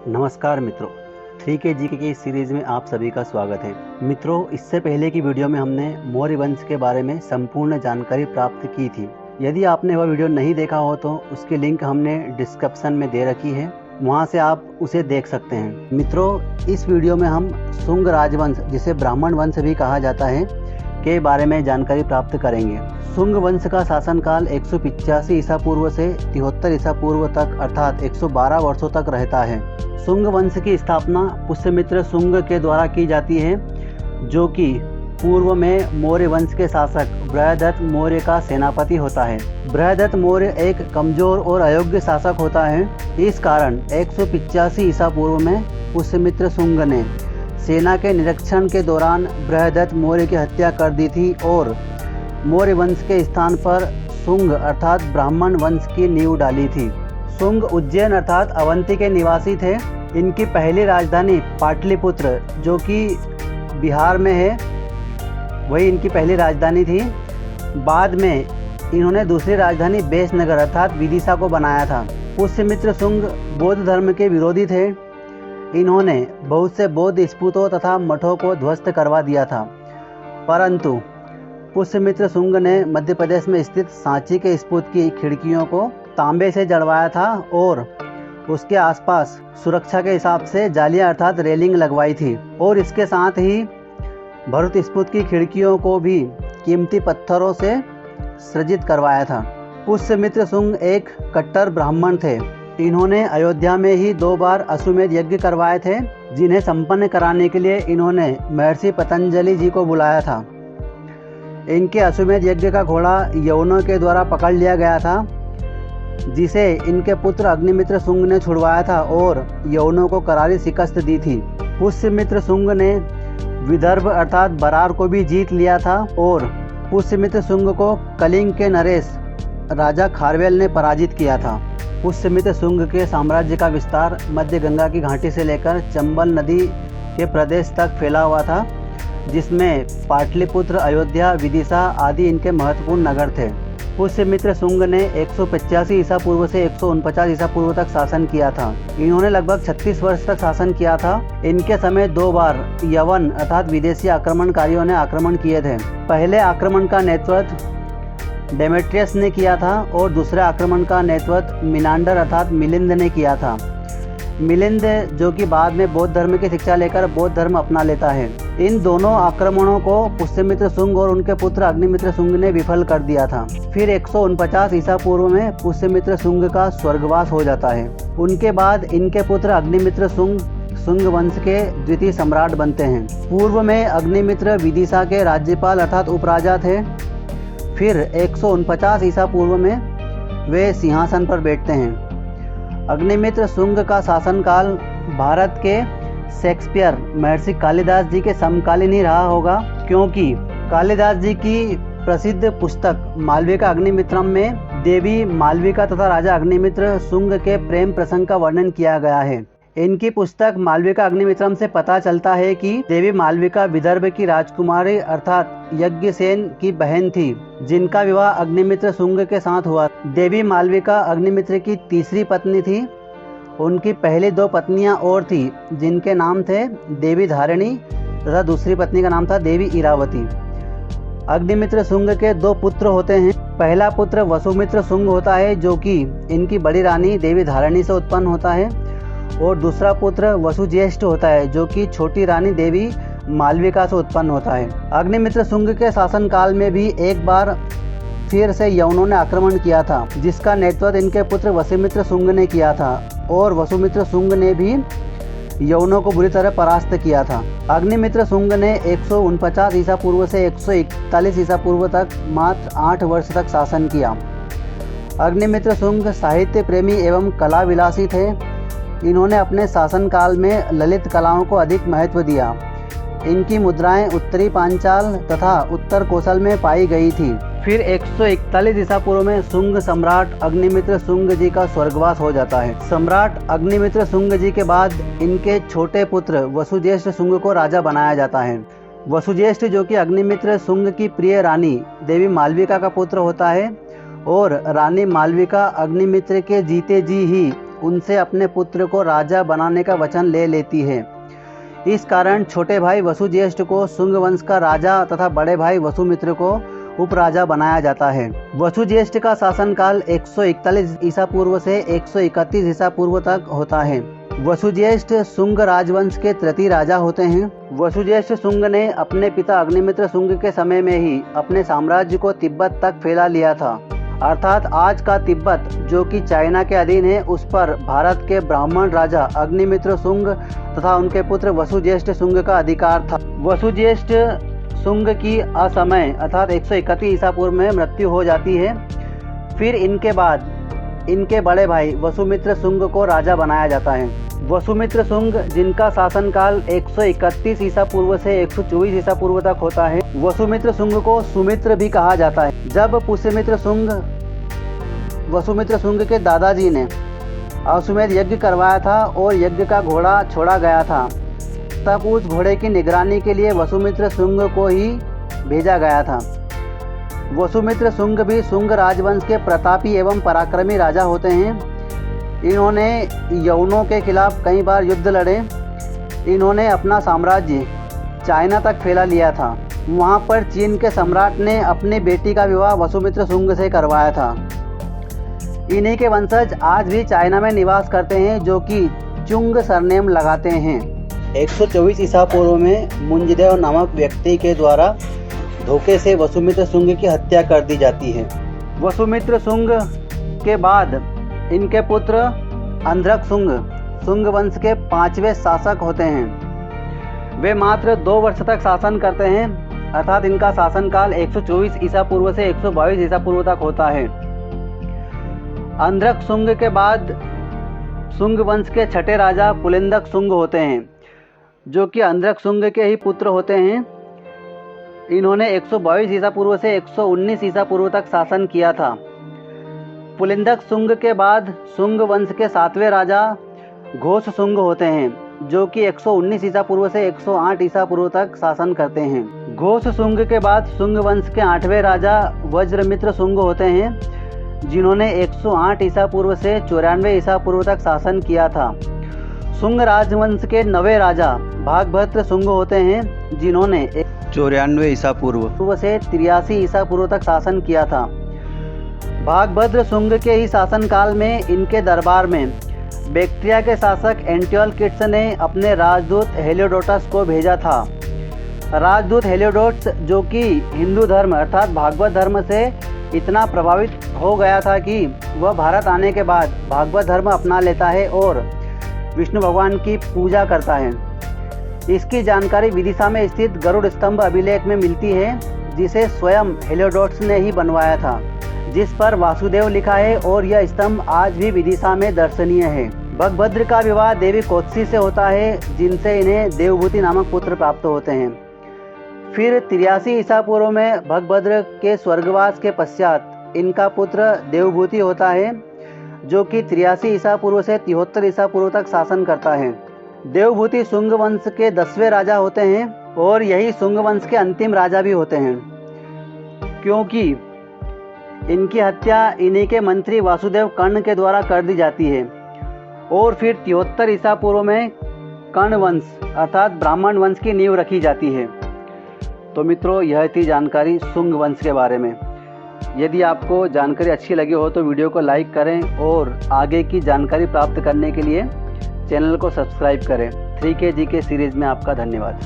नमस्कार मित्रों, 3K GK की इस सीरीज में आप सभी का स्वागत है। मित्रों, इससे पहले की वीडियो में हमने मौर्य वंश के बारे में संपूर्ण जानकारी प्राप्त की थी। यदि आपने वह वीडियो नहीं देखा हो तो उसकी लिंक हमने डिस्क्रिप्शन में दे रखी है, वहां से आप उसे देख सकते हैं। मित्रों, इस वीडियो में हम शुंग राजवंश, जिसे ब्राह्मण वंश भी कहा जाता है, के बारे में जानकारी प्राप्त करेंगे। शुंग वंश का शासनकाल 185 ईसा पूर्व से 73 ईसा पूर्व तक अर्थात 112 वर्षों तक रहता है। शुंग वंश की स्थापना पुष्यमित्र शुंग के द्वारा की जाती है, जो कि पूर्व में मौर्य वंश के शासक बृहदत्त मौर्य का सेनापति होता है। बृहदत्त मौर्य एक कमजोर और अयोग्य शासक होता है। इस कारण 185 ईसा पूर्व में पुष्यमित्र शुंग ने सेना के निरीक्षण के दौरान बृहदत्त मौर्य की हत्या कर दी थी और मौर्य वंश के स्थान पर शुंग अर्थात ब्राह्मण वंश की नींव डाली थी। शुंग उज्जैन अर्थात अवंती के निवासी थे। इनकी पहली राजधानी पाटलिपुत्र, जो कि बिहार में है, वही इनकी पहली राजधानी थी। बाद में इन्होंने दूसरी राजधानी बेसनगर अर्थात विदिशा को बनाया था। पुष्यमित्र शुंग बौद्ध धर्म के विरोधी थे। इन्होंने बहुत से बौद्ध स्तूपों तथा मठों को ध्वस्त करवा दिया था, परंतु पुष्यमित्र शुंग ने मध्य प्रदेश में स्थित सांची के स्तूप की खिड़कियों को तांबे से जड़वाया था और उसके आसपास सुरक्षा के हिसाब से जालियां अर्थात रेलिंग लगवाई थी और इसके साथ ही भरूच स्तूप की खिड़कियों को भी कीमती पत्थरों से सृजित करवाया था। पुष्यमित्र शुंग एक कट्टर ब्राह्मण थे। इन्होंने अयोध्या में ही 2 बार अश्वमेध यज्ञ करवाए थे, जिन्हें संपन्न कराने के लिए इन्होंने महर्षि पतंजलि जी को बुलाया था। इनके अश्वमेध यज्ञ का घोड़ा यवनों के द्वारा पकड़ लिया गया था, जिसे इनके पुत्र अग्निमित्र शुंग ने छुड़वाया था और यवनों को करारी शिकस्त दी थी। पुष्यमित्र शुंग ने विदर्भ अर्थात बरार को भी जीत लिया था और पुष्यमित्र शुंग को कलिंग के नरेश राजा खारवेल ने पराजित किया था। पुष्यमित्र शुंग के साम्राज्य का विस्तार मध्य गंगा की घाटी से लेकर चंबल नदी के प्रदेश तक फैला हुआ था, जिसमें पाटलिपुत्र, अयोध्या, विदिशा आदि इनके महत्वपूर्ण नगर थे। पुष्यमित्र शुंग ने 185 ईसा पूर्व से 149 ईसा पूर्व तक शासन किया था। इन्होंने लगभग 36 वर्ष तक शासन किया था। इनके समय 2 बार यवन अर्थात विदेशी आक्रमणकारियों ने आक्रमण किए थे। पहले आक्रमण का नेतृत्व डेमेट्रियस ने किया था और दूसरे आक्रमण का नेतृत्व मिनांडर अर्थात मिलिंद ने किया था। मिलिंद, जो कि बाद में बौद्ध धर्म की शिक्षा लेकर बौद्ध धर्म अपना लेता है। इन दोनों आक्रमणों को पुष्यमित्र शुंग और उनके पुत्र अग्निमित्र शुंग ने विफल कर दिया था। फिर 149 ईसा पूर्व में पुष्यमित्र शुंग का स्वर्गवास हो जाता है। उनके बाद इनके पुत्र अग्निमित्र शुंग शुंग वंश के द्वितीय सम्राट बनते हैं। पूर्व में अग्निमित्र विदिशा के राज्यपाल अर्थात उपराजा थे। फिर 149 ईसा पूर्व में वे सिंहासन पर बैठते हैं। अग्निमित्र शुंग का शासनकाल भारत के शेक्सपियर महर्षि कालिदास जी के समकालीन ही रहा होगा, क्योंकि कालिदास जी की प्रसिद्ध पुस्तक मालविका अग्निमित्रम में देवी मालविका तथा राजा अग्निमित्र शुंग के प्रेम प्रसंग का वर्णन किया गया है। इनकी पुस्तक मालविका अग्निमित्रम से पता चलता है कि देवी मालविका विदर्भ की राजकुमारी अर्थात यज्ञसेन की बहन थी, जिनका विवाह अग्निमित्र शुंग के साथ हुआ। देवी मालविका अग्निमित्र की तीसरी पत्नी थी। उनकी पहली 2 पत्नियां और थी, जिनके नाम थे देवी धारिणी तथा दूसरी पत्नी का नाम था देवी इरावती। अग्निमित्र शुंग के 2 पुत्र होते हैं। पहला पुत्र वसुमित्र शुंग होता है, जो कि इनकी बड़ी रानी देवी धारिणी से उत्पन्न होता है, और दूसरा पुत्र वसुज्येष्ठ होता है, जो कि छोटी रानी देवी मालविका से उत्पन्न होता है। अग्निमित्र शुंग के शासनकाल में भी एक बार फिर से यवनों ने आक्रमण किया था, जिसका नेतृत्व इनके पुत्र वसुमित्र शुंग ने किया था और वसुमित्र शुंग ने भी यवनों को बुरी तरह परास्त किया था। अग्निमित्र शुंग ने 149 ईसा पूर्व से 141 ईसा पूर्व तक मात्र 8 वर्ष तक शासन किया। अग्निमित्र शुंग साहित्य प्रेमी एवं कला विलासी थे। इन्होंने अपने शासनकाल में ललित कलाओं को अधिक महत्व दिया। इनकी मुद्राएं उत्तरी पांचाल तथा उत्तर कौशल में पाई गई थी। फिर 141 ईसा पूर्व में शुंग सम्राट अग्निमित्र शुंग जी का स्वर्गवास हो जाता है। सम्राट अग्निमित्र शुंग जी के बाद इनके छोटे पुत्र वसुज्येष्ठ शुंग को राजा बनाया जाता है। वसुज्येष्ठ, जो कि अग्निमित्र शुंग की प्रिय रानी देवी मालविका का पुत्र होता है और रानी मालविका अग्निमित्र के जीते जी ही उनसे अपने पुत्र को राजा बनाने का वचन ले लेती है। इस कारण छोटे भाई वसुज्येष्ठ को शुंग वंश का राजा तथा बड़े भाई वसुमित्र को उपराजा बनाया जाता है। वसुज्येष्ठ का शासनकाल 141 ईसा पूर्व से 131 ईसा पूर्व तक होता है। वसुज्येष्ठ शुंग राजवंश के तृतीय राजा होते हैं। वसुज्येष्ठ शुंग ने अपने पिता अग्निमित्र शुंग के समय में ही अपने साम्राज्य को तिब्बत तक फैला लिया था, अर्थात आज का तिब्बत जो कि चाइना के अधीन है, उस पर भारत के ब्राह्मण राजा अग्निमित्र शुंग तथा उनके पुत्र वसुज्येष्ठ शुंग का अधिकार था। वसुज्येष्ठ शुंग की असमय अर्थात 131 ईसा पूर्व में मृत्यु हो जाती है। फिर इनके बाद इनके बड़े भाई वसुमित्र शुंग को राजा बनाया जाता है। वसुमित्र शुंग जिनका शासनकाल 131 ईसा पूर्व से 124 ईसा पूर्व तक होता है। वसुमित्र शुंग को सुमित्र भी कहा जाता है। जब पुष्यमित्र शुंग वसुमित्र शुंग के दादाजी ने अश्वमेध यज्ञ करवाया था और यज्ञ का घोड़ा छोड़ा गया था, तब उस घोड़े की निगरानी के लिए वसुमित्र शुंग को ही भेजा गया था। वसुमित्र शुंग भी शुंग राजवंश के प्रतापी एवं पराक्रमी राजा होते हैं। इन्होंने यवनों के खिलाफ कई बार युद्ध लड़े। इन्होंने अपना साम्राज्य चाइना तक फैला लिया था। वहाँ पर चीन के सम्राट ने अपनी बेटी का विवाह वसुमित्र शुंग से करवाया था। इन्हीं के वंशज आज भी चाइना में निवास करते हैं, जो कि चुंग सरनेम लगाते हैं। 124 ईसा पूर्व में मुंजदेव नामक व्यक्ति के द्वारा धोखे से वसुमित्र शुंग की हत्या कर दी जाती है। वसुमित्र शुंग के बाद इनके पुत्र अंधरक शुंग शुंग वंश के 5वें शासक होते हैं। वे मात्र 2 वर्ष तक शासन करते हैं, अर्थात इनका शासनकाल 124 ईसा पूर्व से 122 ईसा पूर्व तक होता है। अंधरक शुंग के बाद शुंग वंश के 6ठे राजा पुलिंदक शुंग होते हैं, जो कि अंधरक शुंग के ही पुत्र होते हैं। इन्होंने 122 ईसा पूर्व से 119 ईसा पूर्व तक शासन किया था। पुलिंदक शुंग के बाद शुंग वंश के 7वें राजा घोष शुंग होते हैं, जो कि 119 ईसा पूर्व से 108 ईसा पूर्व तक शासन करते हैं। घोष शुंग के बाद शुंग वंश के 8वें राजा वज्रमित्र शुंग होते हैं, जिन्होंने 108 ईसा पूर्व से 94 ईसा पूर्व तक शासन किया था। शुंग राजवंश के 9वें राजा भागभद्र शुंग होते हैं, जिन्होंने 94 ईसा पूर्व से 83 ईसा पूर्व तक शासन किया था। भागभद्र शुंग के ही शासनकाल में इनके दरबार में बैक्ट्रिया के शासक एंटियोलकिट्स ने अपने राजदूत हेलियोडोटस को भेजा था। राजदूत हेलियोडोटस, जो कि हिंदू धर्म अर्थात भागवत धर्म से इतना प्रभावित हो गया था कि वह भारत आने के बाद भागवत धर्म अपना लेता है और विष्णु भगवान की पूजा करता है। इसकी जानकारी विदिशा में स्थित गरुड़ स्तंभ अभिलेख में मिलती है, जिसे स्वयं हेलियोडोटस ने ही बनवाया था, जिस पर वासुदेव लिखा है और यह स्तंभ आज भी विदिशा में दर्शनीय है। भगभद्र का विवाह देवी कोत्सी से होता है, जिनसे इन्हें देवभूति नामक पुत्र प्राप्त होते हैं। फिर 83 ईसा पूर्व में भगभद्र के स्वर्गवास के पश्चात इनका पुत्र देवभूति होता है, जो कि 83 ईसा पूर्व से 73 ईसा पूर्व तक शासन करता है। देवभूति शुंग वंश के 10वें राजा होते हैं और यही शुंग वंश के अंतिम राजा भी होते हैं, क्योंकि इनकी हत्या इन्हीं के मंत्री वासुदेव कर्ण के द्वारा कर दी जाती है। और फिर 73 ईसा पूर्व में कर्ण वंश अर्थात ब्राह्मण वंश की नींव रखी जाती है। तो मित्रों, यह थी जानकारी शुंग वंश के बारे में। यदि आपको जानकारी अच्छी लगी हो तो वीडियो को लाइक करें और आगे की जानकारी प्राप्त करने के लिए चैनल को सब्सक्राइब करें। 3K GK सीरीज में आपका धन्यवाद।